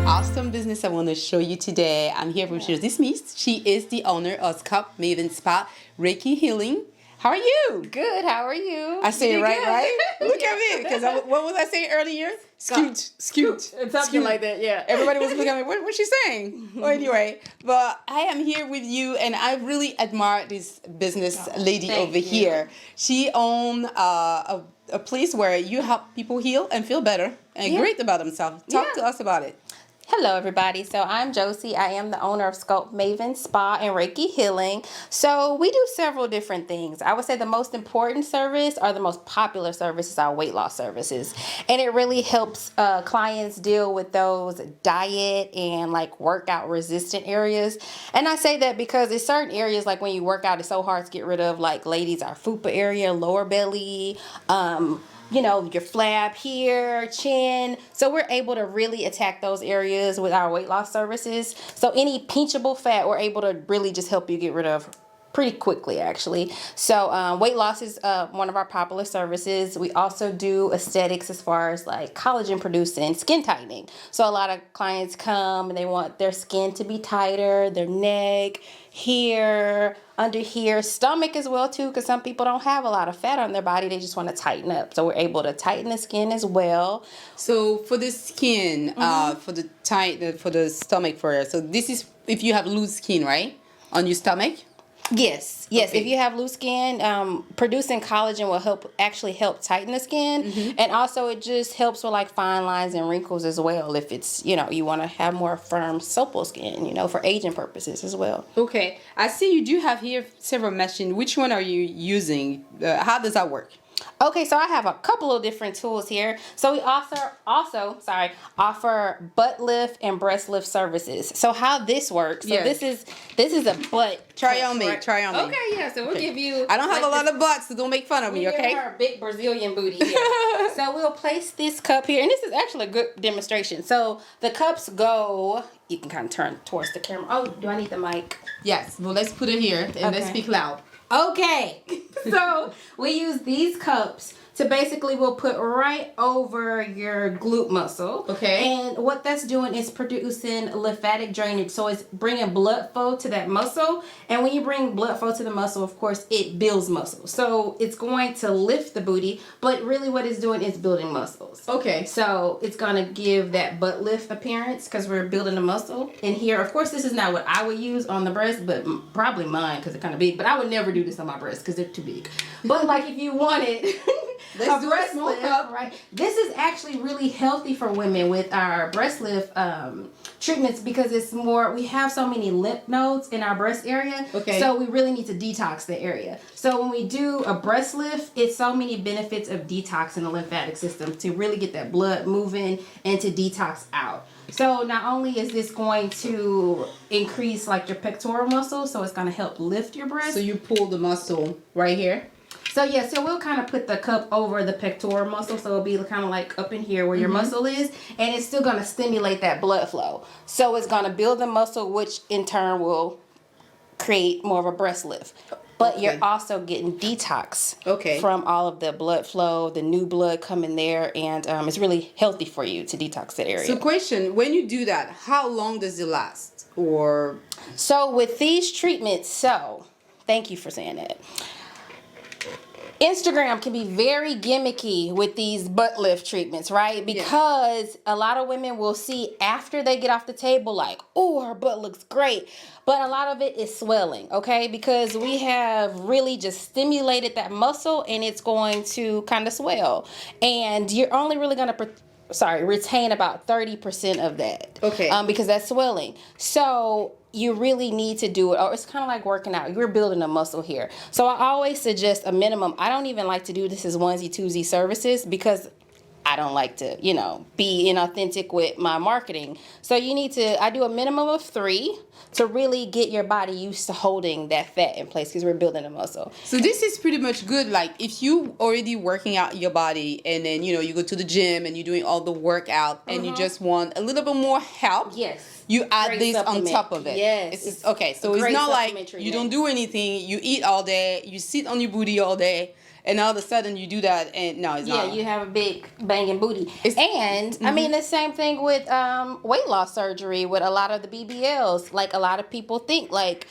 Awesome business I want to show you today. I'm here with this Miss. She is the owner of Sculpt Maven Spa Reiki Healing. How are you? Good. How are you? I say it right? Look at me. Because what was I saying earlier? Scoot. Something like that, yeah. Everybody was looking at me. What's she saying? Well, anyway, but I am here with you, and I really admire this business lady over here. She owns a place where you help people heal and feel better and great about themselves. Talk to us about it. Hello, everybody. So I'm Josie. I am the owner of Sculpt Maven Spa and Reiki Healing. So we do several different things. I would say the most important service or the most popular service is our weight loss services. And it really helps clients deal with those diet and like workout resistant areas. And I say that because in certain areas, like when you work out, it's so hard to get rid of, like ladies, our fupa area, lower belly, you know, your flab here, chin. So we're able to really attack those areas with our weight loss services. So any pinchable fat, we're able to really just help you get rid of pretty quickly, actually. So weight loss is one of our popular services. We also do aesthetics as far as like collagen producing, skin tightening. So a lot of clients come and they want their skin to be tighter, their neck, here, under here, stomach as well too, because some people don't have a lot of fat on their body. They just want to tighten up. So we're able to tighten the skin as well. So for the skin, for the stomach, so this is if you have loose skin, right, on your stomach. Yes. Okay. If you have loose skin, producing collagen will actually help tighten the skin, and also it just helps with like fine lines and wrinkles as well. If it's, you know, you want to have more firm, supple skin, you know, for aging purposes as well. Okay, I see you do have here several machines. Which one are you using? How does that work? Okay, so I have a couple of different tools here. So we offer butt lift and breast lift services. So how this works? So this is a butt. Try on me. Try on me. Okay, yeah. So we'll give you. I don't have a lot of butts, so don't make fun of me. Okay. Give her a big Brazilian booty here. So we'll place this cup here, and this is actually a good demonstration. So the cups go. You can kind of turn towards the camera. Oh, do I need the mic? Yes. Well, let's put it here and let's speak loud. Okay, so we use these cups to basically we'll put right over your glute muscle. Okay. And what that's doing is producing lymphatic drainage. So it's bringing blood flow to that muscle. And when you bring blood flow to the muscle, of course, it builds muscle. So it's going to lift the booty, but really what it's doing is building muscles. Okay. So it's going to give that butt lift appearance because we're building the muscle. And here, of course, this is not what I would use on the breast, but probably mine because it's kind of big. But I would never do this on my breast because they're too big. But like if you wanted... Let's do breast lift, right? This is actually really healthy for women with our breast lift treatments because it's more, we have so many lymph nodes in our breast area. Okay. So we really need to detox the area. So when we do a breast lift, it's so many benefits of detoxing the lymphatic system to really get that blood moving and to detox out. So not only is this going to increase like your pectoral muscle, so it's going to help lift your breast. So you pull the muscle right here. So yeah, so we'll kind of put the cup over the pectoral muscle, so it'll be kind of like up in here where your muscle is, and it's still going to stimulate that blood flow. So it's going to build the muscle, which in turn will create more of a breast lift. But you're also getting detox from all of the blood flow, the new blood coming there, and it's really healthy for you to detox that area. So question, when you do that, how long does it last? Or so with these treatments, thank you for saying that. Instagram can be very gimmicky with these butt lift treatments, right? Because a lot of women will see after they get off the table like, oh, her butt looks great. But a lot of it is swelling, okay? Because we have really just stimulated that muscle and it's going to kind of swell. And you're only really going to retain about 30% of that. Okay. Because that's swelling. So you really need to do it, or it's kind of like working out. You're building a muscle here. So I always suggest a minimum. I don't even like to do this as onesie, twosie services because I don't like to, be inauthentic with my marketing. So I do a minimum of 3 to really get your body used to holding that fat in place because we're building a muscle. So this is pretty much good. Like if you already working out your body and then, you go to the gym and you're doing all the workout and you just want a little bit more help. Yes. you add Great this supplement. on top of it. Yes. It's okay. So it's great not like supplement you treatment. don't do anything. You eat all day. You sit on your booty all day, and all of a sudden you do that, and no, it's not. Yeah, you have a big banging booty. And Mm-hmm. I mean the same thing with weight loss surgery with a lot of the BBLs. Like a lot of people think like,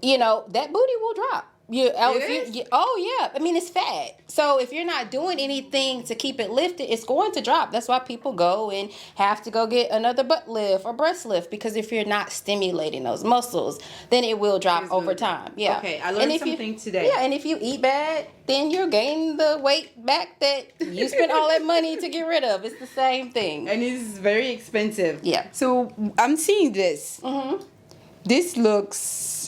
you know, that booty will drop. Oh yeah. I mean it's fat. So if you're not doing anything to keep it lifted, it's going to drop. That's why people go and have to go get another butt lift or breast lift, because if you're not stimulating those muscles, then it will drop over time. Yeah. Okay, I learned something today. Yeah, and if you eat bad, then you're gaining the weight back that you spent all that money to get rid of. It's the same thing. And it's very expensive. Yeah. So I'm seeing this. Mm-hmm. This looks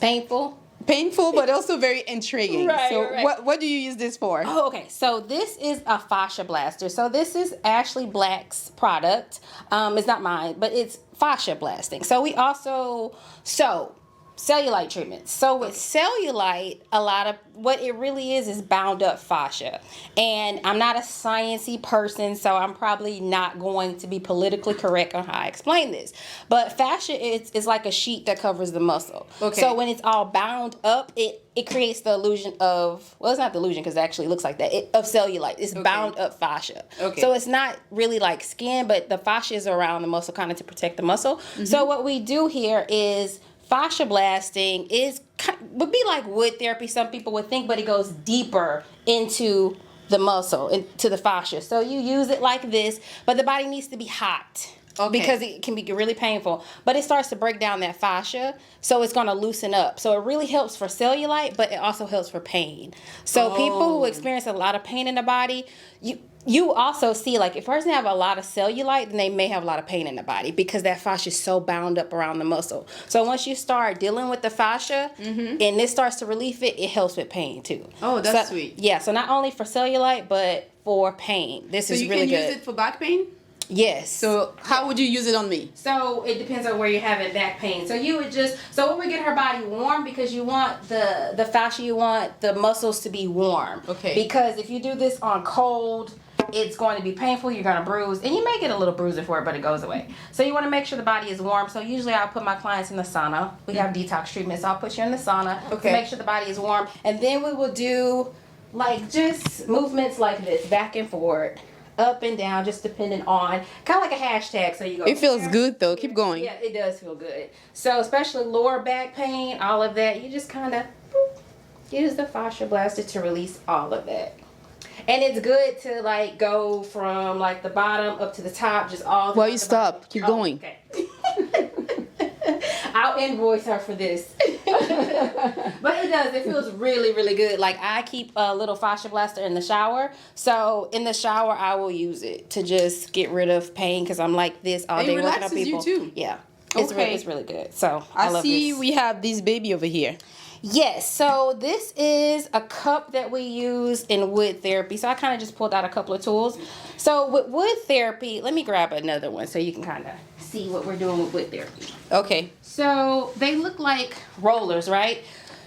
Painful, but also very intriguing. Right, so right. what do you use this for? Oh, okay. So this is a fascia blaster. So this is Ashley Black's product. It's not mine, but it's fascia blasting. So we also cellulite treatments. So with cellulite, a lot of what it really is bound up fascia. And I'm not a sciencey person, so I'm probably not going to be politically correct on how I explain this. But fascia is like a sheet that covers the muscle. Okay. So when it's all bound up, it creates the illusion of, well, it's not the illusion because it actually looks like that, of cellulite. It's bound up fascia. Okay. So it's not really like skin, but the fascia is around the muscle kind of to protect the muscle. Mm-hmm. So what we do here is fascia blasting would be like wood therapy, some people would think, but it goes deeper into the muscle, into the fascia. So you use it like this, but the body needs to be hot. Okay. Because it can be really painful. But it starts to break down that fascia, so it's going to loosen up. So it really helps for cellulite, but it also helps for pain. So people who experience a lot of pain in the body, you also see, like, if a person have a lot of cellulite, then they may have a lot of pain in the body because that fascia is so bound up around the muscle. So once you start dealing with the fascia and this starts to relieve it, it helps with pain too. Oh, that's sweet. Yeah, so not only for cellulite, but for pain. This is really good. So you can use it for back pain? Yes. So how would you use it on me? So it depends on where you're having back pain. So you would when we get her body warm, because you want the fascia, you want the muscles to be warm. Okay. Because if you do this on cold, it's going to be painful. You're going to bruise, and you may get a little bruising for it, but it goes away. So you want to make sure the body is warm. So usually I'll put my clients in the sauna. We have detox treatments. So I'll put you in the sauna to make sure the body is warm, and then we will do like just movements like this, back and forward, up and down, just depending on, kind of like a hashtag. So you go. It feels good though. Keep going. Yeah, it does feel good. So especially lower back pain, all of that, you just kind of use the fascia blaster to release all of that. And it's good to like go from like the bottom up to the top, just all. Well, you stop. Keep going. Okay. I'll invoice her for this. But it does. It feels really, really good. Like I keep a little fascia blaster in the shower. So in the shower, I will use it to just get rid of pain because I'm like this all day working on people. You too. Yeah. It's really good. So I love see this. We have this baby over here. Yes, so this is a cup that we use in wood therapy. So I kind of just pulled out a couple of tools. So with wood therapy, let me grab another one so you can kind of see what we're doing with wood therapy. Okay. So they look like rollers, right?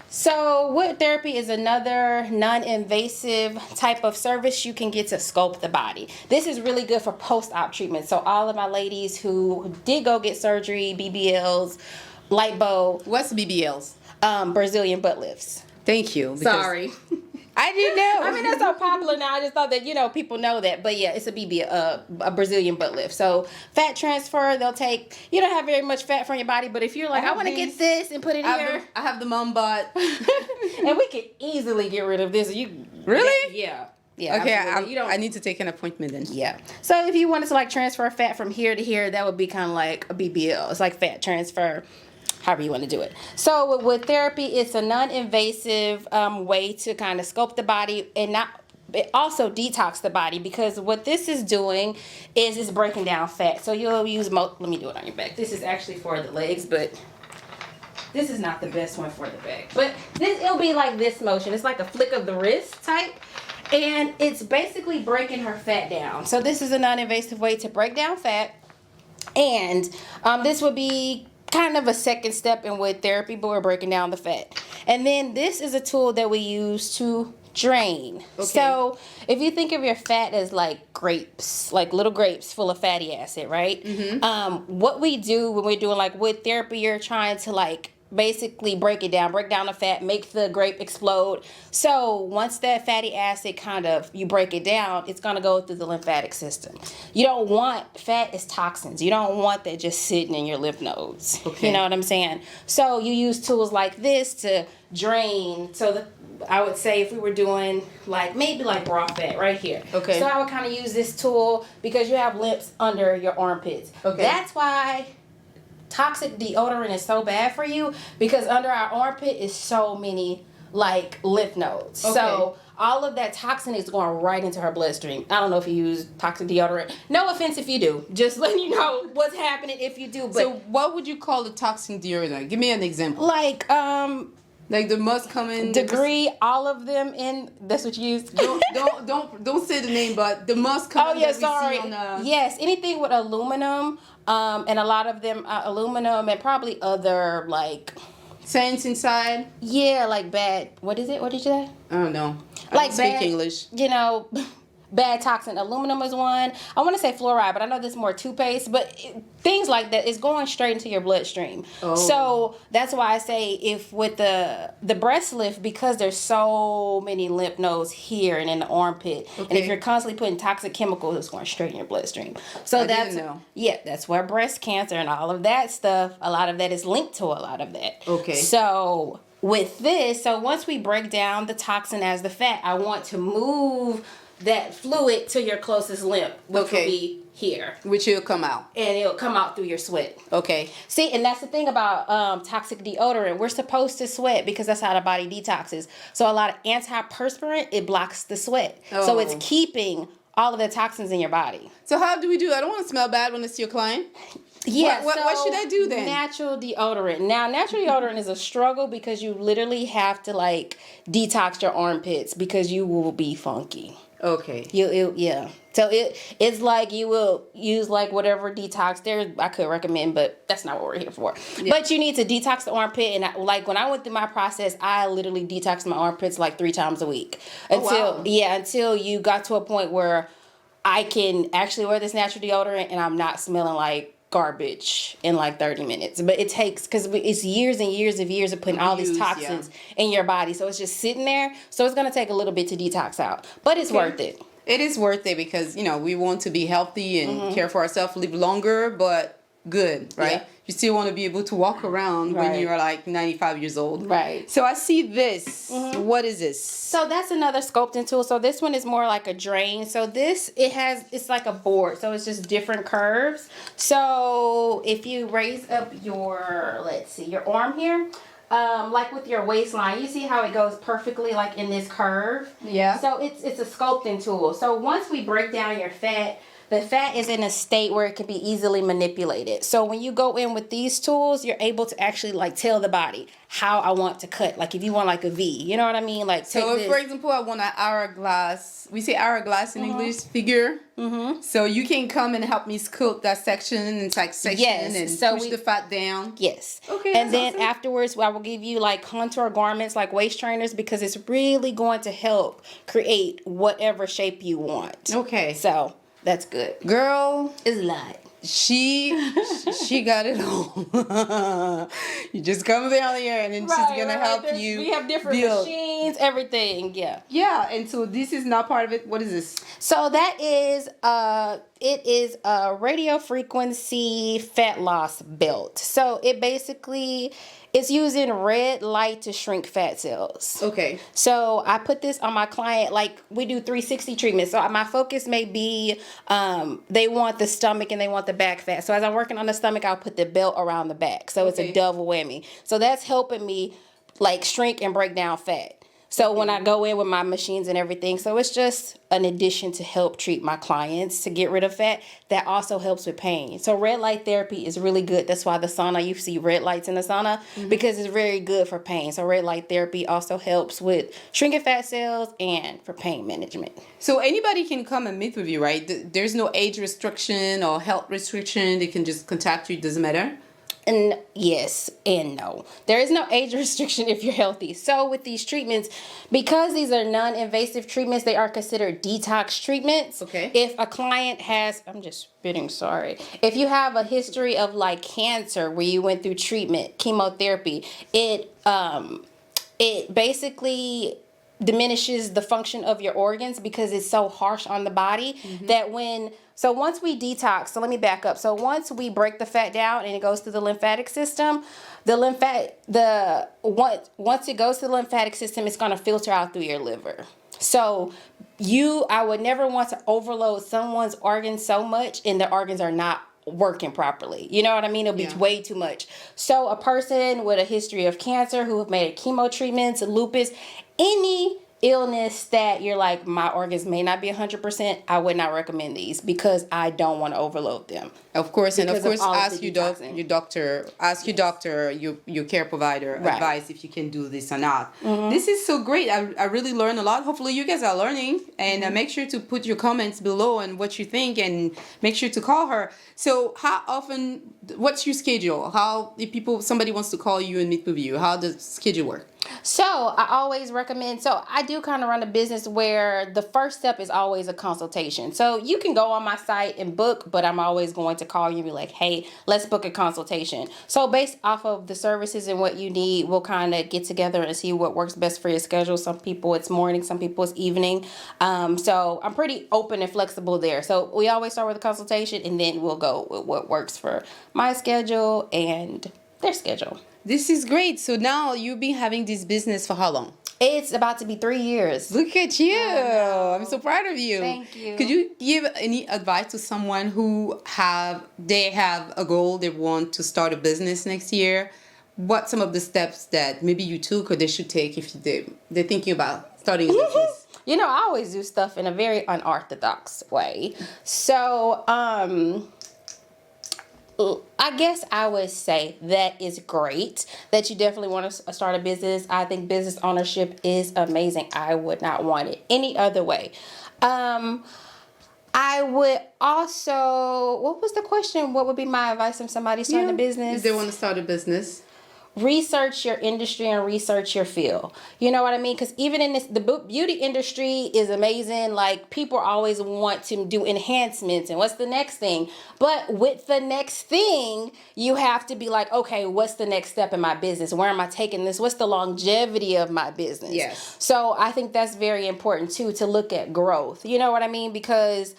So wood therapy is another non-invasive type of service you can get to sculpt the body. This is really good for post-op treatment. So all of my ladies who did go get surgery, BBLs, lipo. What's BBLs? Brazilian butt lifts. Thank you. Sorry. I didn't know. I mean, that's so popular now. I just thought that, people know that. But yeah, it's a Brazilian butt lift. So fat transfer, they'll take, you don't have very much fat from your body, but if you're like, I want to get this and put it here. I have the mom butt. And we can easily get rid of this. Really? Yeah. Yeah. Okay, I I need to take an appointment then. Yeah. So if you wanted to like transfer fat from here to here, that would be kind of like a BBL. It's like fat transfer. However you want to do it. So with therapy, it's a non-invasive way to kind of sculpt the body and it also detox the body, because what this is doing is it's breaking down fat. So you'll use let me do it on your back. This is actually for the legs, but this is not the best one for the back. But it'll be like this motion. It's like a flick of the wrist type. And it's basically breaking her fat down. So this is a non-invasive way to break down fat. And this would be kind of a second step in wood therapy, but we're breaking down the fat. And then this is a tool that we use to drain. Okay. So if you think of your fat as like grapes, like little grapes full of fatty acid, right? What we do when we're doing like wood therapy, you're trying to like basically break down the fat, make the grape explode. So once that fatty acid kind of, you break it down, it's going to go through the lymphatic system. You don't want, fat is toxins. You don't want that just sitting in your lymph nodes. Okay. You know what I'm saying? So you use tools like this to drain. So I would say if we were doing like maybe like raw fat right here. Okay. So I would kind of use this tool because you have lips under your armpits. Okay. That's why toxic deodorant is so bad for you, because under our armpit is so many like lymph nodes. Okay. So all of that toxin is going right into her bloodstream. I don't know if you use toxic deodorant. No offense if you do. Just letting you know what's happening if you do. But So what would you call a toxin deodorant? Give me an example. like Like the most common Degree, all of them in. That's what you use. Don't say the name, but the most common. Oh yeah, that we sorry. See on, Yes, anything with aluminum, and a lot of them aluminum and probably other like. scents inside. Yeah, like bad. What is it? What did you say? I don't know. I Like don't speak bad, English. You know, bad toxin. Aluminum is one. I want to say fluoride, but I know this is more toothpaste. But things like that is going straight into your bloodstream. Oh. So that's why I say if with the breast lift, because there's so many lymph nodes here and in the armpit, and Okay. if you're constantly putting toxic chemicals, it's going straight in your bloodstream. So I that's didn't know. yeah, that's where breast cancer and all of that stuff. A lot of that is linked to a lot of that. Okay. So with this, so once we break down the toxin as the fat, I want to move that fluid to your closest lymph, which Okay. will be here. Which will come out. And it'll come out through your sweat. Okay. See, and that's the thing about toxic deodorant. We're supposed to sweat because that's how the body detoxes. So a lot of antiperspirant, it blocks the sweat. So Oh. it's keeping all of the toxins in your body. So how do we do? I don't want to smell bad when it's your client. Yeah. What should I do then? Natural deodorant. Now, natural deodorant is a struggle because you literally have to like detox your armpits because you will be funky. Okay. Yeah. So it's like you will use like whatever detox there I could recommend, but that's not what we're here for. Yeah. But you need to detox the armpit, and like when I went through my process, I literally detoxed my armpits like 3 times a week until until you got to a point where I can actually wear this natural deodorant and I'm not smelling like garbage in like 30 minutes. But it takes, because it's years and years of putting all these toxins in your body, so it's just sitting there, so it's going to take a little bit to detox out, but it's worth it. It is worth it because we want to be healthy and care for ourselves, live longer, but good, right? Yeah. You still want to be able to walk around when you're like 95 years old. Right. So I see this. What is this? So that's another sculpting tool. So this one is more like a drain. So this, it's like a board. So it's just different curves. So if you raise up your, let's see, your arm here, like with your waistline, you see how it goes perfectly like in this curve? Yeah. So it's a sculpting tool. So once we break down your fat, the fat is in a state where it can be easily manipulated. So when you go in with these tools, you're able to actually like tell the body how I want to cut. Like if you want like a V, you know what I mean? Like take So this. for example, I want an hourglass. We say hourglass in English, figure. So you can come and help me sculpt that section and section and push the fat down. Yes. Okay. And that's then awesome. afterwards, I will give you like contour garments, like waist trainers, because it's really going to help create whatever shape you want. Okay. So that's good. Girl, It's a lot. she got it all. You just come down here and then she's gonna help you. We have different build. machines, everything. Yeah. Yeah, and so this is not part of it. What is this? So that is it is a radio frequency fat loss belt. So it basically is using red light to shrink fat cells. Okay. So I put this on my client, like we do 360 treatments. So my focus may be they want the stomach and they want the back fat. So as I'm working on the stomach, I'll put the belt around the back. So it's a double whammy. So that's helping me like shrink and break down fat. So when I go in with my machines and everything, so it's just an addition to help treat my clients to get rid of fat. That also helps with pain. So red light therapy is really good. That's why the sauna, you see red lights in the sauna, because it's very good for pain. So red light therapy also helps with shrinking fat cells and for pain management. So anybody can come and meet with you, right? There's no age restriction or health restriction. They can just contact you. It doesn't matter. And yes and no. There is no age restriction if you're healthy. So with these treatments, because these are non-invasive treatments, they are considered detox treatments. Okay. If a client has, I'm just spitting, sorry. If you have a history of like cancer where you went through treatment, chemotherapy, it basically diminishes the function of your organs because it's so harsh on the body that once we detox, so let me back up. So once we break the fat down and it goes through the lymphatic system, once it goes through the lymphatic system, it's going to filter out through your liver. So I would never want to overload someone's organs so much and their organs are not working properly. You know what I mean? It'll be way too much. So a person with a history of cancer who have made chemo treatments, lupus, any illness that you're like, my organs may not be 100%, I would not recommend these because I don't want to overload them. Of course, and of course, ask your doctor, your care provider, advice if you can do this or not. This is so great. I really learned a lot. Hopefully, you guys are learning, and make sure to put your comments below and what you think, and make sure to call her. So, how often? What's your schedule? If somebody wants to call you and meet with you, how does schedule work? So I always recommend, I do kind of run a business where the first step is always a consultation. So you can go on my site and book, but I'm always going to call you and be like, hey, let's book a consultation. So based off of the services and what you need, we'll kind of get together and see what works best for your schedule. Some people it's morning, some people it's evening. So I'm pretty open and flexible there. So we always start with a consultation and then we'll go with what works for my schedule and their schedule. This is great. So now you've been having this business for how long? It's about to be 3 years. Look at you. I'm so proud of you. Thank you. Could you give any advice to someone who have a goal, they want to start a business next year? What some of the steps that maybe you took or they should take if they're thinking about starting a business? You know, I always do stuff in a very unorthodox way. So, I guess I would say that is great that you definitely want to start a business. I think business ownership is amazing. I would not want it any other way. I would also, what was the question? What would be my advice if somebody starting a business? If they want to start a business. Research your industry and research your field. You know what I mean? Because even in the beauty industry is amazing. Like, people always want to do enhancements and what's the next thing. But with the next thing, you have to be like, okay, what's the next step in my business? Where am I taking this? What's the longevity of my business? Yes. So I think that's very important too, to look at growth. You know what I mean? Because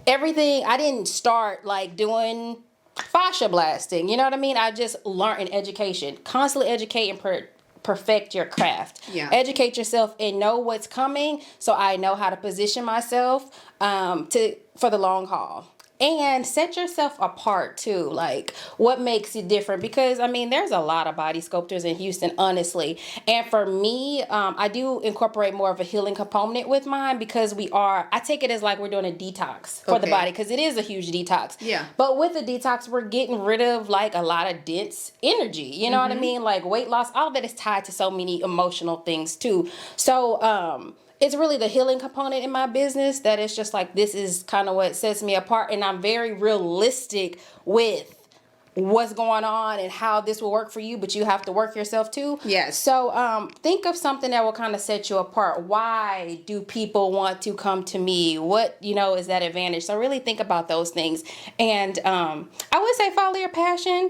I didn't start like doing fascia blasting, you know what I mean? I just learned in education. Constantly educate and perfect your craft. Yeah. Educate yourself and know what's coming, so I know how to position myself for the long haul. And set yourself apart too. Like, what makes you different? Because I mean, there's a lot of body sculptors in Houston, honestly. And for me, I do incorporate more of a healing component with mine because I take it as like we're doing a detox for the body, because it is a huge detox. Yeah. But with the detox, we're getting rid of like a lot of dense energy. You know what I mean? Like weight loss, all of that is tied to so many emotional things too. So, it's really the healing component in my business that is just like, this is kind of what sets me apart. And I'm very realistic with what's going on and how this will work for you, but you have to work yourself too. Yes. So think of something that will kind of set you apart. Why do people want to come to me? What, is that advantage? So really think about those things. And I would say follow your passion.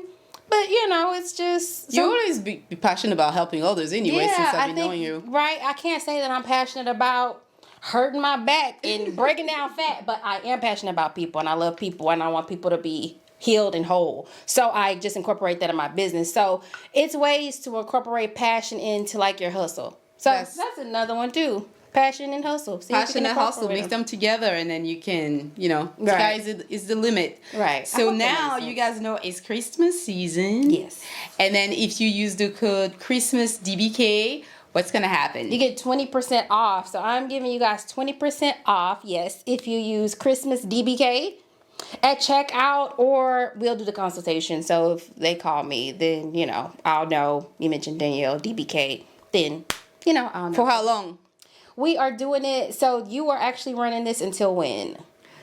But, it's just... You always be passionate about helping others anyway, since I've been knowing you. Right. I can't say that I'm passionate about hurting my back and breaking down fat, but I am passionate about people, and I love people, and I want people to be healed and whole. So I just incorporate that in my business. So it's ways to incorporate passion into, like, your hustle. So that's another one, too. Passion and hustle. Passion and hustle. Mix them together, and then you can, sky is the limit. Right. So now you guys know it's Christmas season. Yes. And then if you use the code Christmas DBK, what's going to happen? You get 20% off. So I'm giving you guys 20% off, yes, if you use Christmas DBK at checkout, or we'll do the consultation. So if they call me, then, I'll know you mentioned Danielle DBK, then, I'll know. For how long? We are doing it, so you are actually running this until when?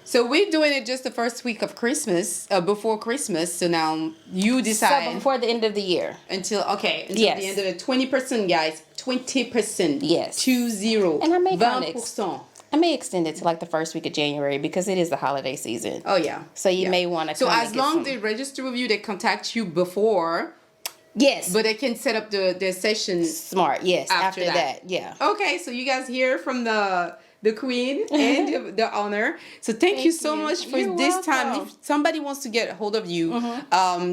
So we're doing it just the first week of Christmas, before Christmas. So now you decide. So before the end of the year. Until Yes. the end of it. 20%, guys. 20%. Yes. 20. And I may 20%. I may extend it to like the first week of January because it is the holiday season. Oh, yeah. So you may want to. So as long as they register with you, they contact you before. Yes. But they can set up the session. Smart. Yes. After that. Yeah. Okay, so you guys hear from the queen and the owner. So thank you so much for this time. If somebody wants to get a hold of you,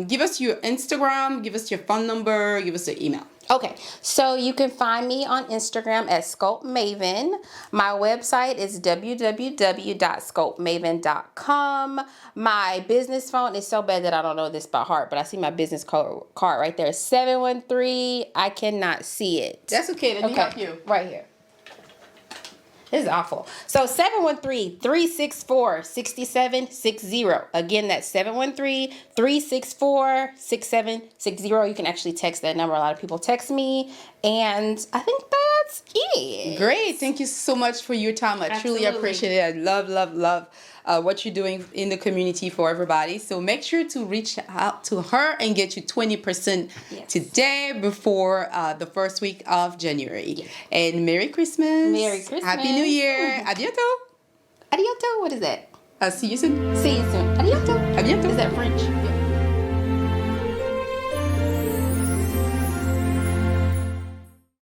give us your Instagram, give us your phone number, give us your email. Okay, so you can find me on Instagram at Sculpt Maven. My website is www.sculptmaven.com. My business phone is so bad that I don't know this by heart, but I see my business card right there. 713. I cannot see it. That's okay. Let me help you. Right here. This is awful. So 713-364-6760. Again, that's 713-364-6760. You can actually text that number. A lot of people text me. And I think that's it. Great. Thank you so much for your time. I truly appreciate it. I love what you're doing in the community for everybody. So make sure to reach out to her and get you 20% today before the first week of January. Yes. And Merry Christmas. Merry Christmas. Happy New Year. A bientôt. A bientôt? What is that? See you soon. See you soon. A bientôt. A bientôt. Is that French?